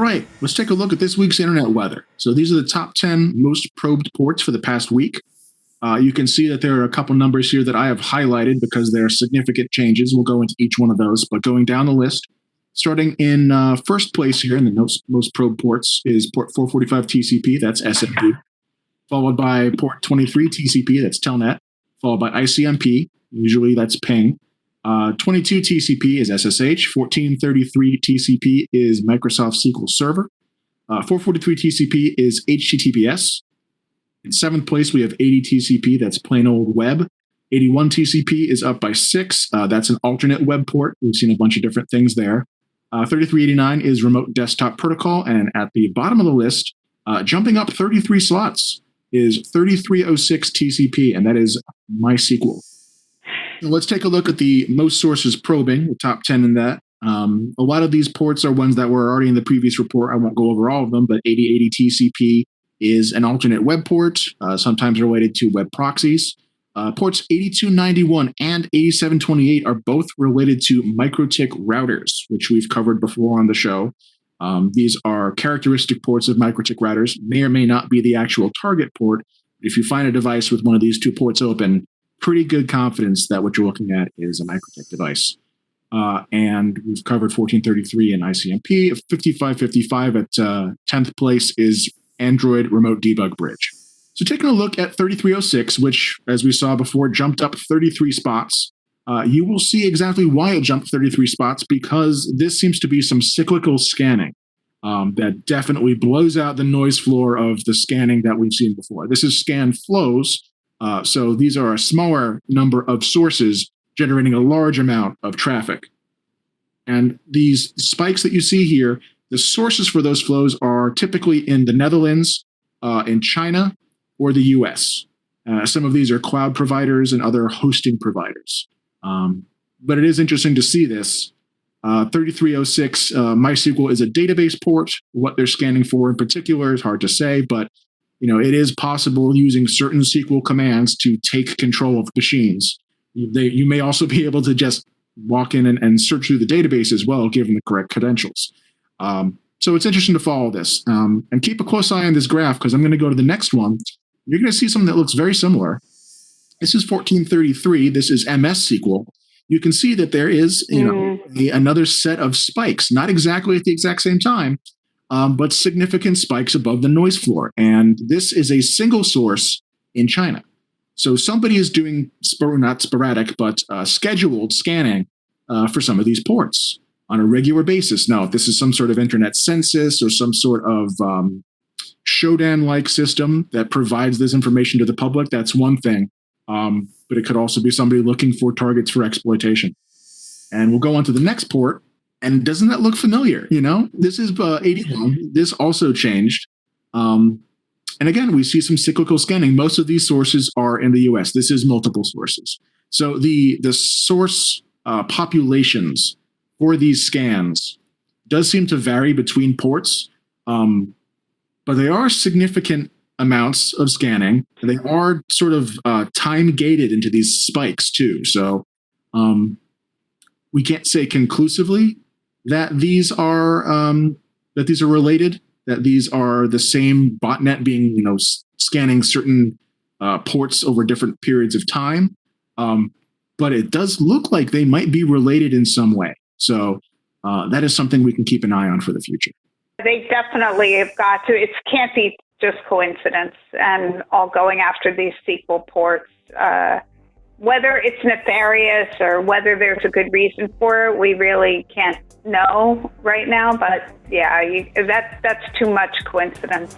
right, let's take a look at this week's internet weather. So these are the top 10 most probed ports for the past week. You can see that there are a couple numbers here that I have highlighted because there are significant changes. We'll go into each one of those, but going down the list, starting in first place here in the most probed ports is port 445 TCP, that's SMB, followed by port 23 TCP, that's Telnet, followed by ICMP, usually that's ping. 22 TCP is SSH, 1433 TCP is Microsoft SQL Server, 443 TCP is HTTPS. In seventh place, we have 80 TCP, that's plain old web. 81 TCP is up by 6, that's an alternate web port. We've seen a bunch of different things there. 3389 is remote desktop protocol, and at the bottom of the list, jumping up 33 slots, is 3306 TCP, and that is MySQL. So let's take a look at the most sources probing, the top 10 in that. A lot of these ports are ones that were already in the previous report. I won't go over all of them, but 8080 TCP is an alternate web port, sometimes related to web proxies. Ports 8291 and 8728 are both related to MikroTik routers, which we've covered before on the show. These are characteristic ports of MikroTik routers, may or may not be the actual target port. If you find a device with one of these two ports open, pretty good confidence that what you're looking at is a MikroTik device. And we've covered 1433 and ICMP. 5555 at 10th place is Android Remote Debug Bridge. So taking a look at 3306, which, as we saw before, jumped up 33 spots, you will see exactly why it jumped 33 spots, because this seems to be some cyclical scanning that definitely blows out the noise floor of the scanning that we've seen before. This is scan flows. So these are a smaller number of sources generating a large amount of traffic. And these spikes that you see here, the sources for those flows are typically in the Netherlands, in China, or the US. Some of these are cloud providers and other hosting providers. But it is interesting to see this. 3306 MySQL is a database port. What they're scanning for in particular is hard to say, but it is possible using certain SQL commands to take control of machines. You may also be able to just walk in and search through the database as well, given the correct credentials. So it's interesting to follow this. And keep a close eye on this graph, because I'm going to go to the next one. You're going to see something that looks very similar. This is 1433. This is MS SQL. You can see that there is another set of spikes, not exactly at the exact same time, but significant spikes above the noise floor. And this is a single source in China. So somebody is doing, not sporadic, but scheduled scanning for some of these ports on a regular basis. Now, if this is some sort of internet census or some sort of Shodan-like system that provides this information to the public, that's one thing. But it could also be somebody looking for targets for exploitation. And we'll go on to the next port. And doesn't that look familiar? This is 81. This also changed. And again, we see some cyclical scanning. Most of these sources are in the US. This is multiple sources. So the source populations for these scans does seem to vary between ports. But they are significant amounts of scanning. They are sort of time gated into these spikes too. So we can't say conclusively that these are related, that these are the same botnet being scanning certain ports over different periods of time. But it does look like they might be related in some way. So that is something we can keep an eye on for the future. They definitely have got to. It can't be just coincidence and all going after these SQL ports. Whether it's nefarious or whether there's a good reason for it, we really can't know right now. But yeah, that's too much coincidence.